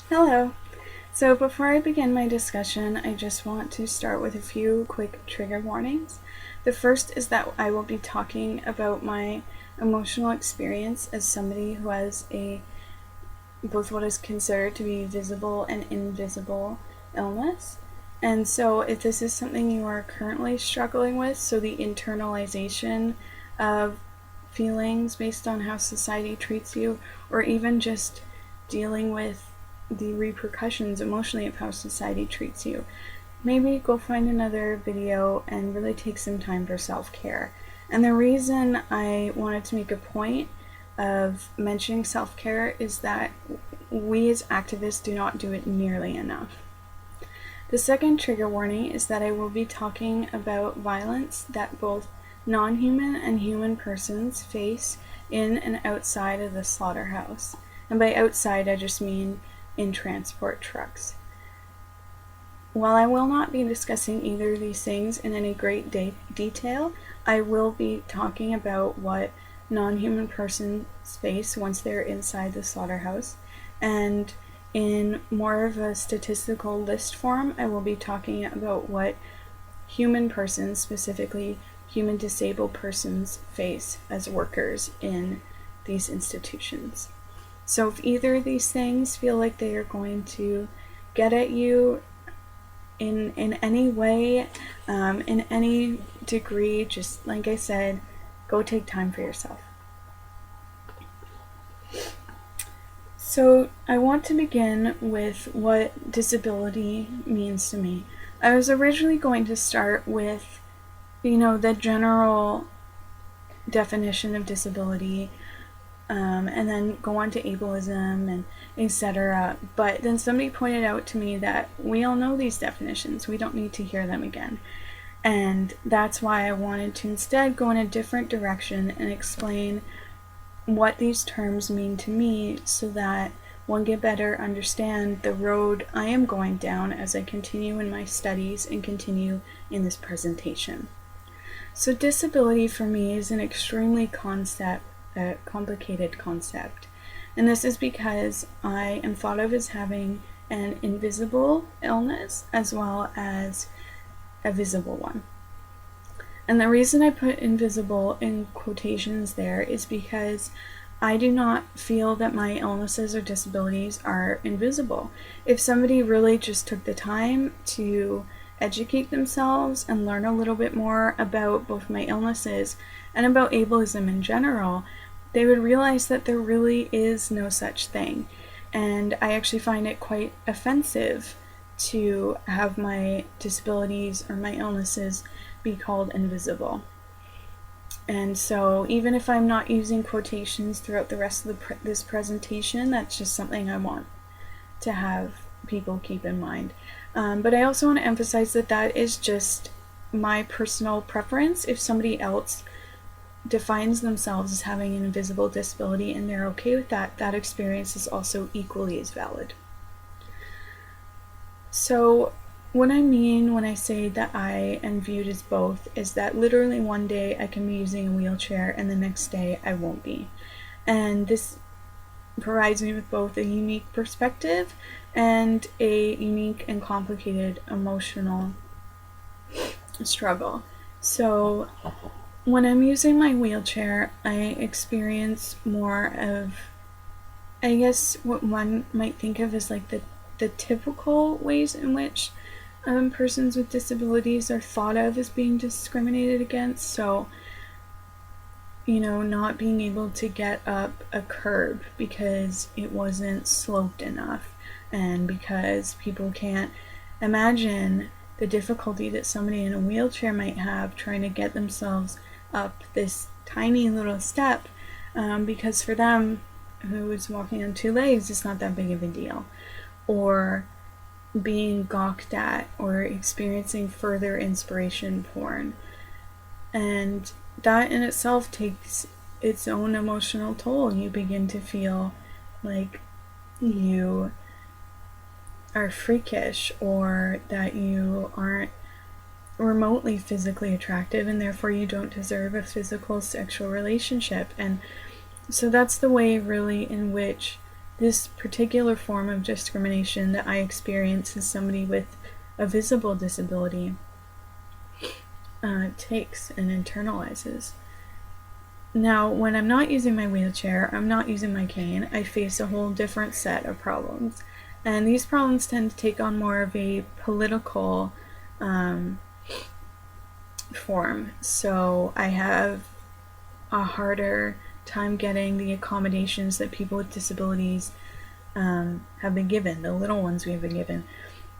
Hello. So before I begin my discussion, I just want to start with a few quick trigger warnings. The first is that I will be talking about my emotional experience as somebody who has both what is considered to be visible and invisible illness. And so if this is something you are currently struggling with, so the internalization of feelings based on how society treats you, or even just dealing with the repercussions emotionally of how society treats you, maybe go find another video and really take some time for self-care. And the reason I wanted to make a point of mentioning self-care is that we as activists do not do it nearly enough. The second trigger warning is that I will be talking about violence that both non-human and human persons face in and outside of the slaughterhouse. And by outside, I just mean in transport trucks. While I will not be discussing either of these things in any great detail, I will be talking about what non-human persons face once they're inside the slaughterhouse, and in more of a statistical list form, I will be talking about what human persons, specifically human disabled persons, face as workers in these institutions. So if either of these things feel like they are going to get at you in any way, in any degree, just like I said, go take time for yourself. So I want to begin with what disability means to me. I was originally going to start with, the general definition of disability, and then go on to ableism and etc. But then somebody pointed out to me that we all know these definitions. We don't need to hear them again. And that's why I wanted to instead go in a different direction and explain what these terms mean to me so that one can better understand the road I am going down as I continue in my studies and continue in this presentation. So disability for me is an extremely complicated concept. And this is because I am thought of as having an invisible illness as well as a visible one. And the reason I put invisible in quotations there is because I do not feel that my illnesses or disabilities are invisible. If somebody really just took the time to educate themselves and learn a little bit more about both my illnesses and about ableism in general, they would realize that there really is no such thing. And I actually find it quite offensive to have my disabilities or my illnesses be called invisible. And so even if I'm not using quotations throughout the rest of this presentation, that's just something I want to have people keep in mind. But I also want to emphasize that that is just my personal preference. If somebody else defines themselves as having an invisible disability and they're okay with that, that experience is also equally as valid. So what I mean when I say that I am viewed as both is that literally one day I can be using a wheelchair and the next day I won't be. And this provides me with both a unique perspective and a unique and complicated emotional struggle. So when I'm using my wheelchair, I experience more of, I guess, what one might think of as like the typical ways in which persons with disabilities are thought of as being discriminated against. So, not being able to get up a curb because it wasn't sloped enough, and because people can't imagine the difficulty that somebody in a wheelchair might have trying to get themselves up this tiny little step, because for them, who is walking on two legs, it's not that big of a deal. Or being gawked at, or experiencing further inspiration porn. And that in itself takes its own emotional toll. You begin to feel like you are freakish, or that you aren't remotely physically attractive, and therefore you don't deserve a physical sexual relationship. And so that's the way really in which this particular form of discrimination that I experience as somebody with a visible disability takes and internalizes. Now, when I'm not using my wheelchair, I'm not using my cane, I face a whole different set of problems. And these problems tend to take on more of a political form. So I have a harder time getting the accommodations that people with disabilities have been given, the little ones we have been given.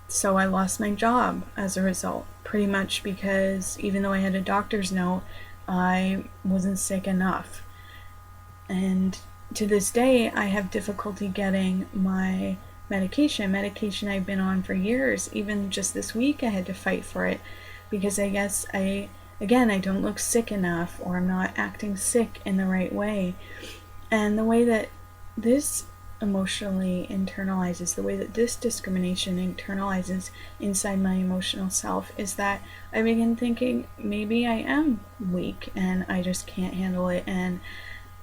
So I lost my job as a result, pretty much because even though I had a doctor's note, I wasn't sick enough. And to this day, I have difficulty getting my medication I've been on for years. Even just this week, I had to fight for it because I guess I don't look sick enough, or I'm not acting sick in the right way. And the way that this emotionally internalizes, the way that this discrimination internalizes inside my emotional self, is that I begin thinking maybe I am weak and I just can't handle it, and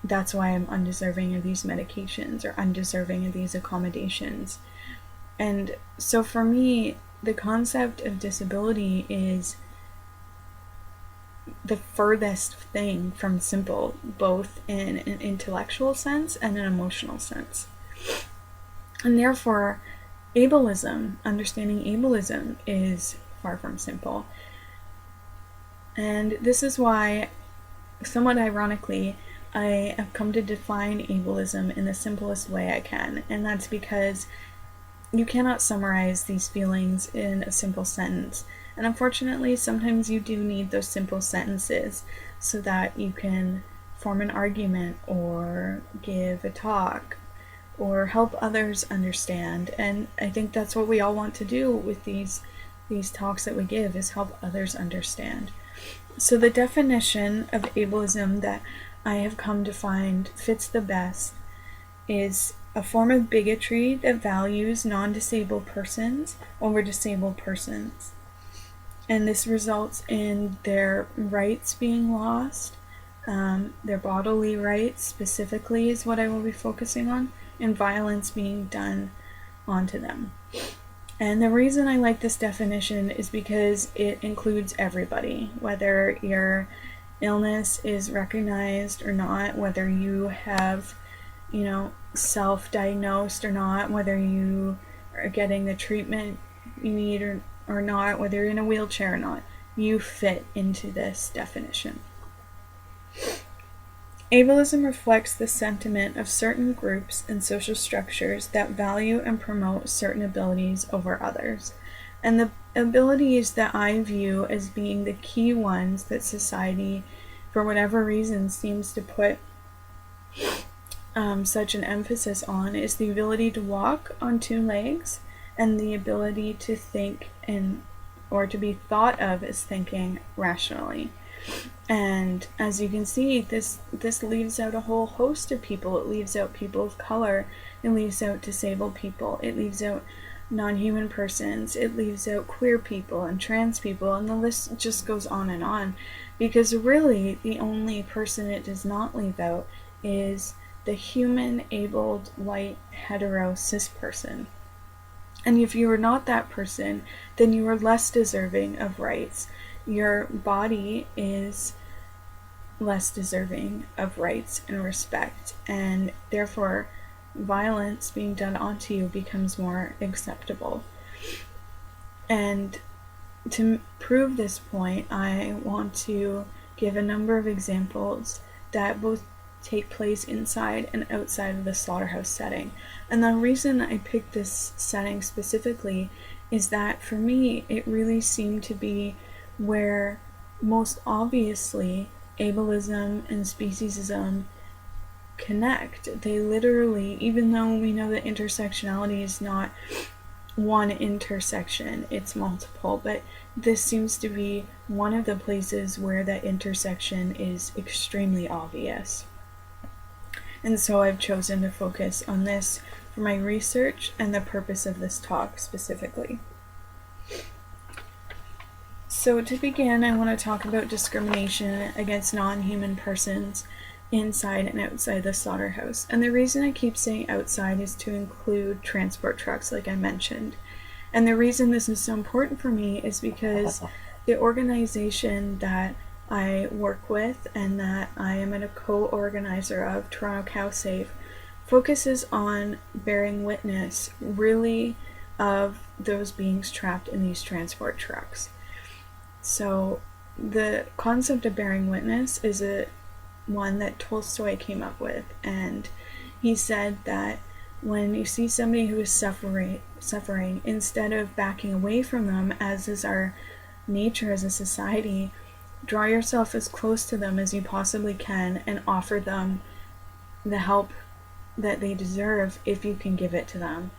that's why I'm undeserving of these medications or undeserving of these accommodations. And so for me, the concept of disability is the furthest thing from simple, both in an intellectual sense and an emotional sense. And therefore, ableism, understanding ableism, is far from simple. And this is why, somewhat ironically, I have come to define ableism in the simplest way I can. And that's because you cannot summarize these feelings in a simple sentence. And unfortunately, sometimes you do need those simple sentences so that you can form an argument or give a talk or help others understand. And I think that's what we all want to do with these talks that we give, is help others understand. So the definition of ableism that I have come to find fits the best is a form of bigotry that values non-disabled persons over disabled persons. And this results in their rights being lost, their bodily rights specifically is what I will be focusing on, and violence being done onto them. And the reason I like this definition is because it includes everybody, whether your illness is recognized or not, whether you have, self-diagnosed or not, whether you are getting the treatment you need or not, whether you're in a wheelchair or not, you fit into this definition. Ableism reflects the sentiment of certain groups and social structures that value and promote certain abilities over others. And the abilities that I view as being the key ones that society, for whatever reason, seems to put such an emphasis on, is the ability to walk on two legs and the ability to think or to be thought of as thinking rationally. And as you can see, this leaves out a whole host of people. It leaves out people of color, it leaves out disabled people, it leaves out non-human persons, it leaves out queer people and trans people, and the list just goes on, because really the only person it does not leave out is the human, abled, white, hetero, cis person. And if you are not that person, then you are less deserving of rights. Your body is less deserving of rights and respect, and therefore violence being done onto you becomes more acceptable. And to prove this point, I want to give a number of examples that both take place inside and outside of the slaughterhouse setting. And the reason I picked this setting specifically is that for me, it really seemed to be where most obviously ableism and speciesism connect. They literally, even though we know that intersectionality is not one intersection, it's multiple, but this seems to be one of the places where that intersection is extremely obvious. And so I've chosen to focus on this for my research and the purpose of this talk specifically. So to begin, I want to talk about discrimination against non-human persons. inside and outside the slaughterhouse. And the reason I keep saying outside is to include transport trucks, like I mentioned. And the reason this is so important for me is because the organization that I work with and that I am a co-organizer of, Toronto Cow Safe, focuses on bearing witness, really, of those beings trapped in these transport trucks. So the concept of bearing witness is one that Tolstoy came up with, and he said that when you see somebody who is suffering, instead of backing away from them, as is our nature as a society, draw yourself as close to them as you possibly can and offer them the help that they deserve if you can give it to them.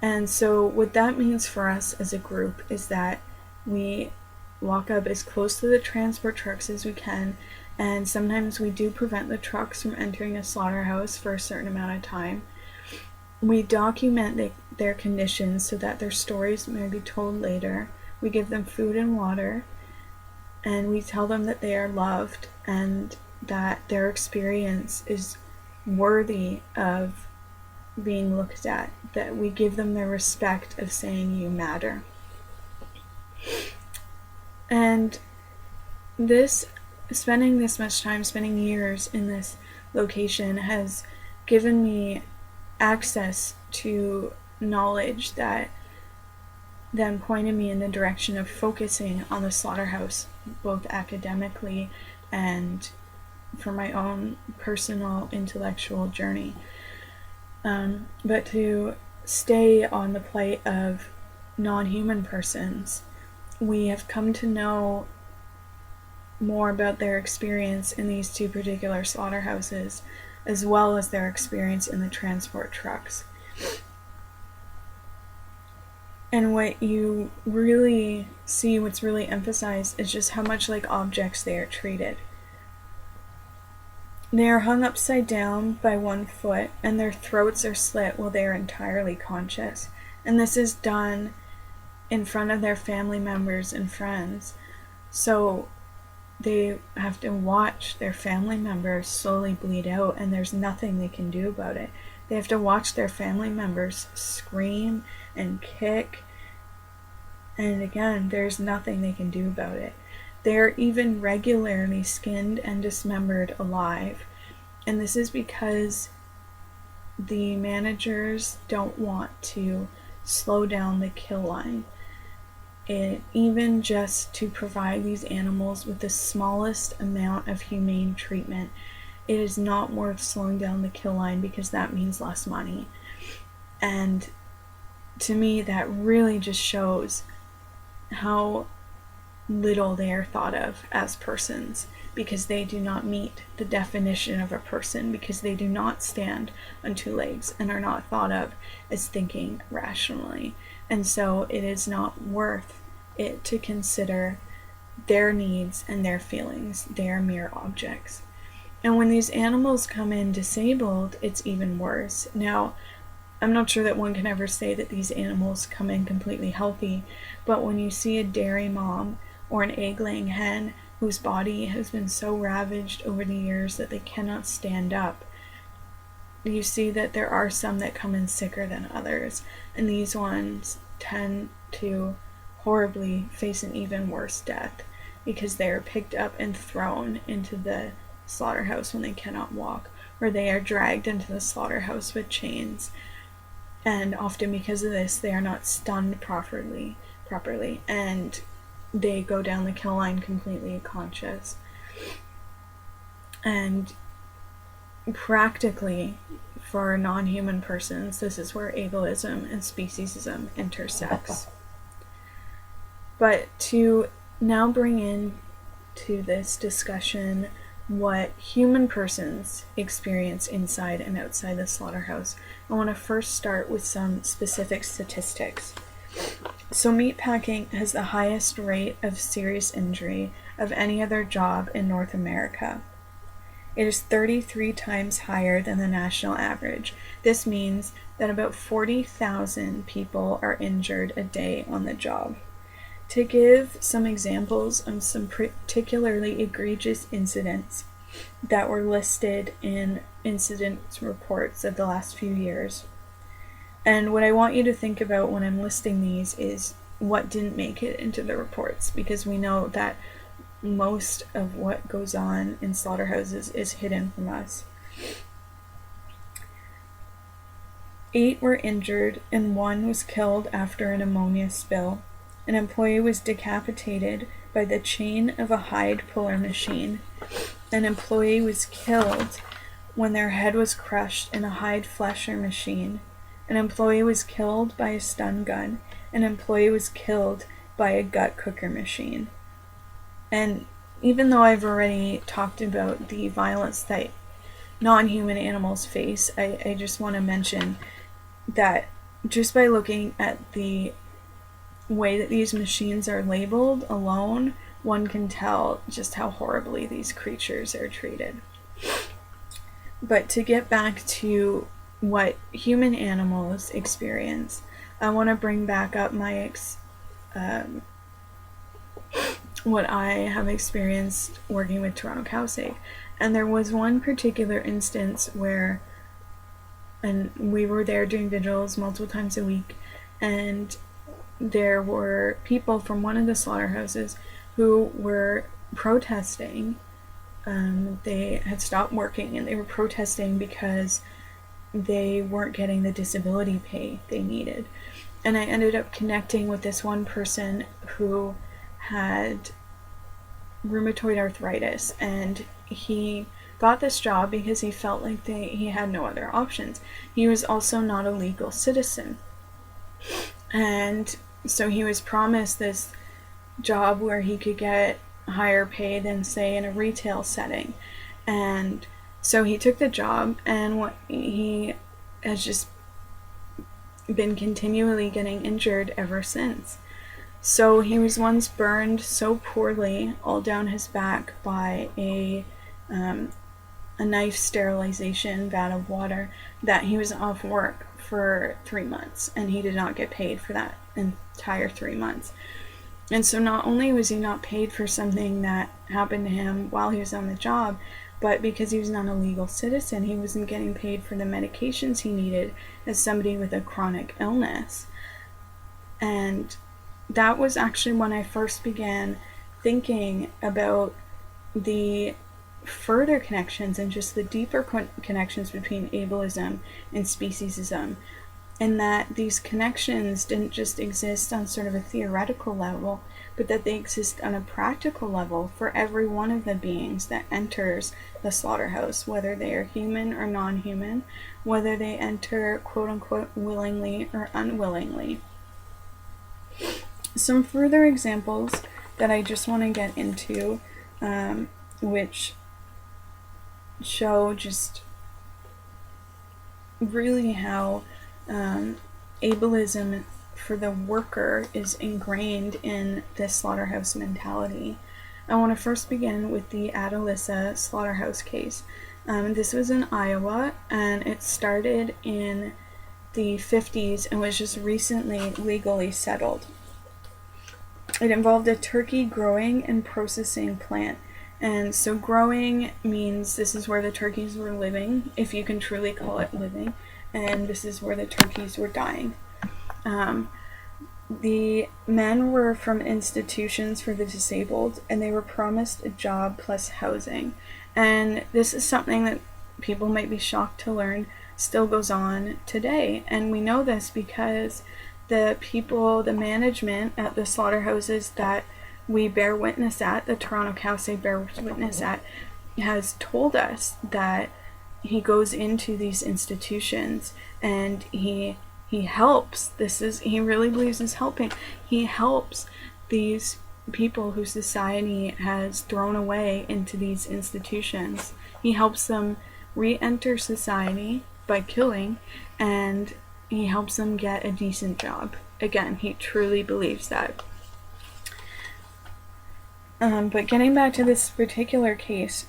And so what that means for us as a group is that we walk up as close to the transport trucks as we can, and sometimes we do prevent the trucks from entering a slaughterhouse for a certain amount of time. We document their conditions so that their stories may be told later. We give them food and water, and we tell them that they are loved and that their experience is worthy of being looked at, that we give them the respect of saying you matter. And spending this much time, spending years in this location, has given me access to knowledge that then pointed me in the direction of focusing on the slaughterhouse, both academically and for my own personal intellectual journey. But to stay on the plight of non-human persons, we have come to know more about their experience in these two particular slaughterhouses, as well as their experience in the transport trucks. And what you really see, what's really emphasized, is just how much like objects they are treated. They are hung upside down by one foot, and their throats are slit while they are entirely conscious. And this is done in front of their family members and friends. So they have to watch their family members slowly bleed out, and there's nothing they can do about it. They have to watch their family members scream and kick, and again, there's nothing they can do about it. They are even regularly skinned and dismembered alive, and this is because the managers don't want to slow down the kill line. Even just to provide these animals with the smallest amount of humane treatment, it is not worth slowing down the kill line, because that means less money. And to me, that really just shows how little they are thought of as persons, because they do not meet the definition of a person, because they do not stand on two legs and are not thought of as thinking rationally. And so it is not worth it to consider their needs and their feelings. They are mere objects. And when these animals come in disabled, it's even worse. Now, I'm not sure that one can ever say that these animals come in completely healthy, but when you see a dairy mom or an egg-laying hen whose body has been so ravaged over the years that they cannot stand up, you see that there are some that come in sicker than others, and these ones tend to horribly face an even worse death, because they are picked up and thrown into the slaughterhouse when they cannot walk, or they are dragged into the slaughterhouse with chains. And often because of this, they are not stunned properly, and they go down the kill line completely conscious. And practically, for non-human persons, this is where ableism and speciesism intersects. But to now bring in to this discussion what human persons experience inside and outside the slaughterhouse, I want to first start with some specific statistics. So meatpacking has the highest rate of serious injury of any other job in North America. It is 33 times higher than the national average. This means that about 40,000 people are injured a day on the job. To give some examples of some particularly egregious incidents that were listed in incident reports of the last few years. And what I want you to think about when I'm listing these is what didn't make it into the reports, because we know that most of what goes on in slaughterhouses is hidden from us. 8 were injured and 1 was killed after an ammonia spill. An employee was decapitated by the chain of a hide puller machine. An employee was killed when their head was crushed in a hide flesher machine. An employee was killed by a stun gun. An employee was killed by a gut cooker machine. And even though I've already talked about the violence that non-human animals face, I just want to mention that just by looking at the way that these machines are labeled alone, one can tell just how horribly these creatures are treated. But to get back to what human animals experience, I want to bring back up my what I have experienced working with Toronto Cowsafe. And there was one particular instance where, and we were there doing vigils multiple times a week, and there were people from one of the slaughterhouses who were protesting. They had stopped working and they were protesting because they weren't getting the disability pay they needed. And I ended up connecting with this one person who had rheumatoid arthritis, and he got this job because he felt like he had no other options. He was also not a legal citizen, and so he was promised this job where he could get higher pay than, say, in a retail setting. And so he took the job, and he has just been continually getting injured ever since. So he was once burned so poorly all down his back by a knife sterilization vat of water that he was off work for 3 months, and he did not get paid for that entire 3 months. And so not only was he not paid for something that happened to him while he was on the job, but because he was not a legal citizen, he wasn't getting paid for the medications he needed as somebody with a chronic illness. And that was actually when I first began thinking about the further connections and just the deeper connections between ableism and speciesism, and that these connections didn't just exist on sort of a theoretical level, but that they exist on a practical level for every one of the beings that enters the slaughterhouse, whether they are human or non-human, whether they enter quote-unquote willingly or unwillingly. Some further examples that I just want to get into, which show just really how ableism for the worker is ingrained in this slaughterhouse mentality. I want to first begin with the Alissa slaughterhouse case. This was in Iowa, and it started in the 50s and was just recently legally settled. It involved a turkey growing and processing plant. And so growing means this is where the turkeys were living, if you can truly call it living, and this is where the turkeys were dying. The men were from institutions for the disabled, and they were promised a job plus housing. And this is something that people might be shocked to learn still goes on today. And we know this because the people, the management at the slaughterhouses that we bear witness at, the Toronto Cowsafe bears witness at, has told us that he goes into these institutions and he helps. He really believes is helping. He helps these people who society has thrown away into these institutions. He helps them re-enter society by killing, and he helps them get a decent job. Again, he truly believes that. But getting back to this particular case,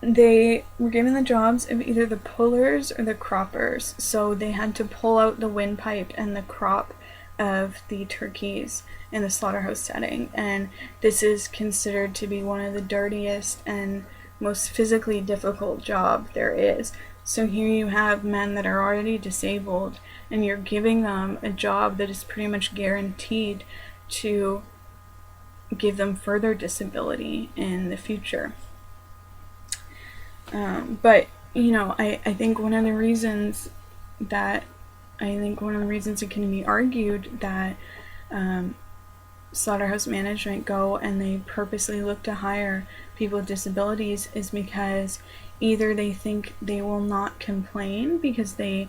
they were given the jobs of either the pullers or the croppers. So they had to pull out the windpipe and the crop of the turkeys in the slaughterhouse setting, and this is considered to be one of the dirtiest and most physically difficult job there is. So here you have men that are already disabled, and you're giving them a job that is pretty much guaranteed to give them further disability in the future. But I think one of the reasons it can be argued that slaughterhouse management go and they purposely look to hire people with disabilities is because either they think they will not complain because they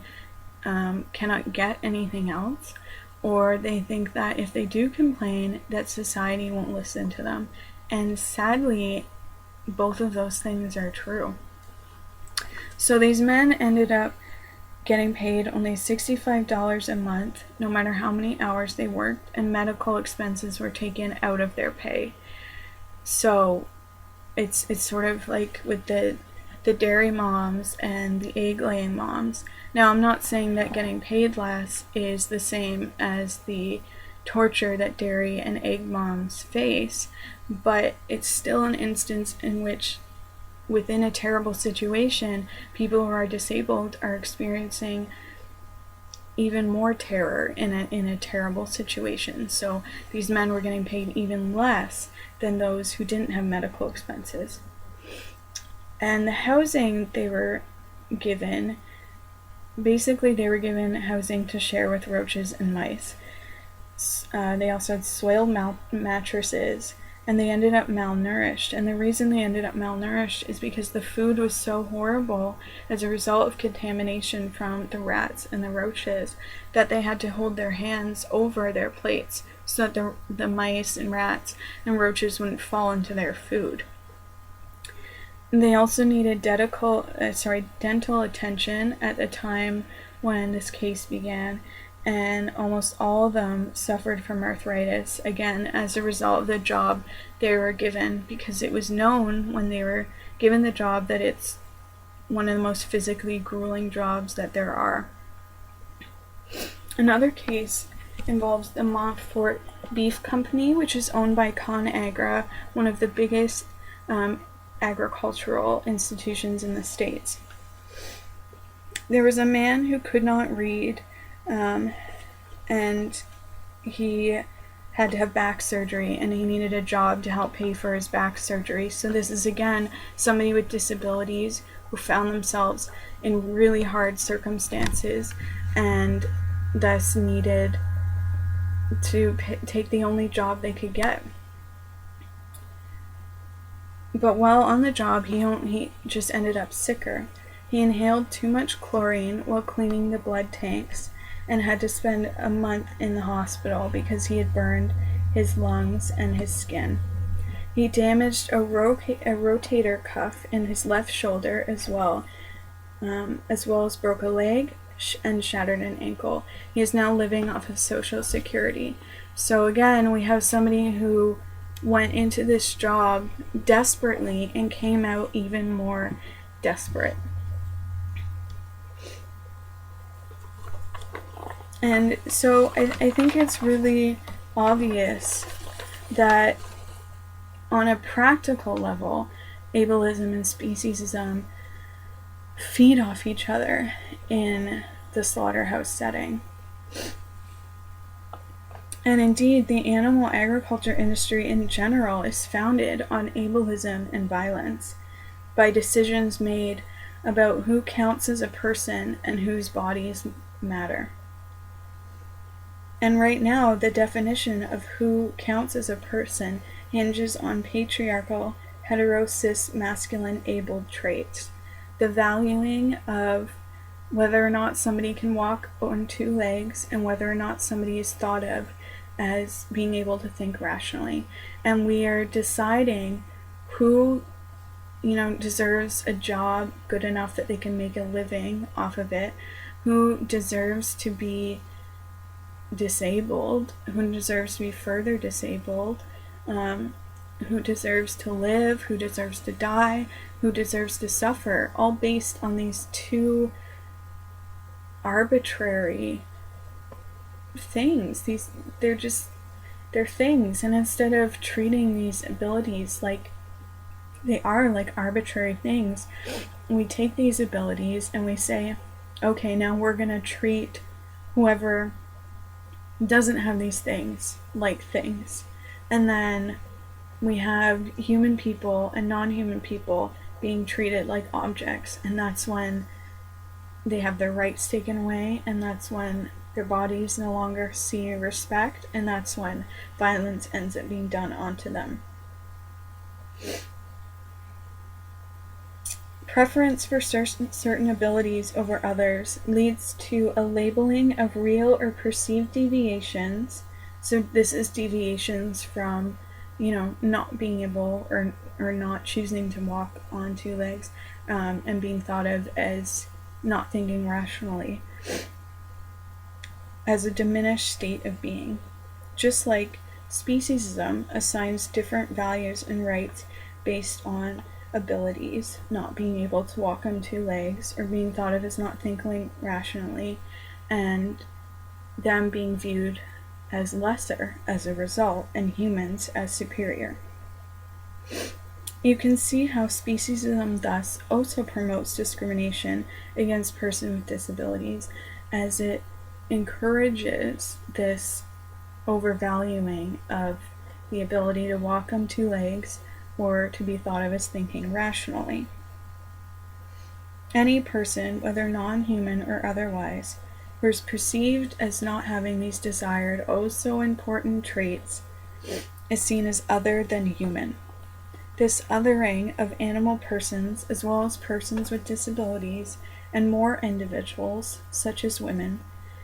cannot get anything else, or they think that if they do complain, that society won't listen to them. And sadly, both of those things are true. So these men ended up getting paid only $65 a month, no matter how many hours they worked, and medical expenses were taken out of their pay. So it's sort of like with the dairy moms and the egg laying moms. Now, I'm not saying that getting paid less is the same as the torture that dairy and egg moms face, but it's still an instance in which, within a terrible situation, people who are disabled are experiencing even more terror in a terrible situation. So these men were getting paid even less than those who didn't have medical expenses. And the housing they were given, basically they were given housing to share with roaches and mice. They also had soiled mattresses, and they ended up malnourished. And the reason they ended up malnourished is because the food was so horrible as a result of contamination from the rats and the roaches that they had to hold their hands over their plates so that the mice and rats and roaches wouldn't fall into their food. They also needed dental attention at the time when this case began, and almost all of them suffered from arthritis, again, as a result of the job they were given, because it was known when they were given the job that it's one of the most physically grueling jobs that there are. Another case involves the Montfort Beef Company, which is owned by ConAgra, one of the biggest agricultural institutions in the States. There was a man who could not read, and he had to have back surgery, and he needed a job to help pay for his back surgery. So this is, again, somebody with disabilities who found themselves in really hard circumstances and thus needed to take the only job they could get. But while on the job, he just ended up sicker. He inhaled too much chlorine while cleaning the blood tanks and had to spend a month in the hospital because he had burned his lungs and his skin. He damaged a rotator cuff in his left shoulder as well as broke a leg and shattered an ankle. He is now living off of Social Security. So again, we have somebody who went into this job desperately and came out even more desperate. And so I think it's really obvious that on a practical level, ableism and speciesism feed off each other in the slaughterhouse setting. And indeed, the animal agriculture industry in general is founded on ableism and violence by decisions made about who counts as a person and whose bodies matter. And right now, the definition of who counts as a person hinges on patriarchal, hetero-cis masculine abled traits. The valuing of whether or not somebody can walk on two legs and whether or not somebody is thought of as being able to think rationally. And we are deciding who, deserves a job good enough that they can make a living off of it, who deserves to be disabled, who deserves to be further disabled, who deserves to live, who deserves to die, who deserves to suffer, all based on these two arbitrary things. They're things, and instead of treating these abilities like they are like arbitrary things, we take these abilities and we say, okay, now we're gonna treat whoever doesn't have these things like things. And then we have human people and non-human people being treated like objects, and that's when they have their rights taken away, and that's when their bodies no longer see respect, and that's when violence ends up being done onto them. Preference for certain abilities over others leads to a labeling of real or perceived deviations. So this is deviations from, not being able or not choosing to walk on two legs, and being thought of as not thinking rationally, as a diminished state of being. Just like speciesism assigns different values and rights based on abilities, not being able to walk on two legs, or being thought of as not thinking rationally, and them being viewed as lesser as a result, and humans as superior. You can see how speciesism thus also promotes discrimination against persons with disabilities, as it encourages this overvaluing of the ability to walk on two legs or to be thought of as thinking rationally. Any person, whether non-human or otherwise, who is perceived as not having these desired, oh so important traits, is seen as other than human. This othering of animal persons, as well as persons with disabilities, and more individuals, such as women,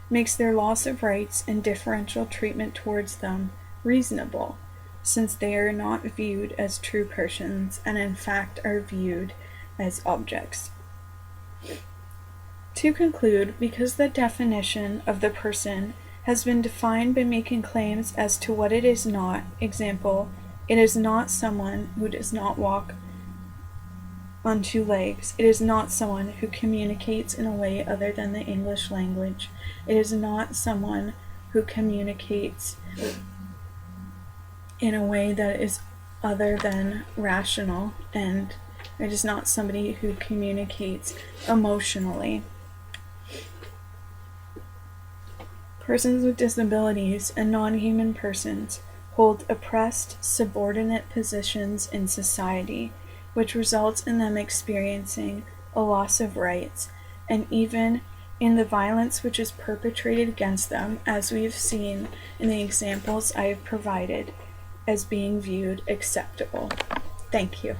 makes their loss of rights and differential treatment towards them reasonable, since they are not viewed as true persons, and in fact are viewed as objects. To conclude, because the definition of the person has been defined by making claims as to what it is not, example, it is not someone who does not walk on two legs. It is not someone who communicates in a way other than the English language. It is not someone who communicates in a way that is other than rational, and it is not somebody who communicates emotionally. Persons with disabilities and non-human persons hold oppressed, subordinate positions in society, which results in them experiencing a loss of rights, and even in the violence which is perpetrated against them, as we have seen in the examples I have provided, as being viewed acceptable. Thank you.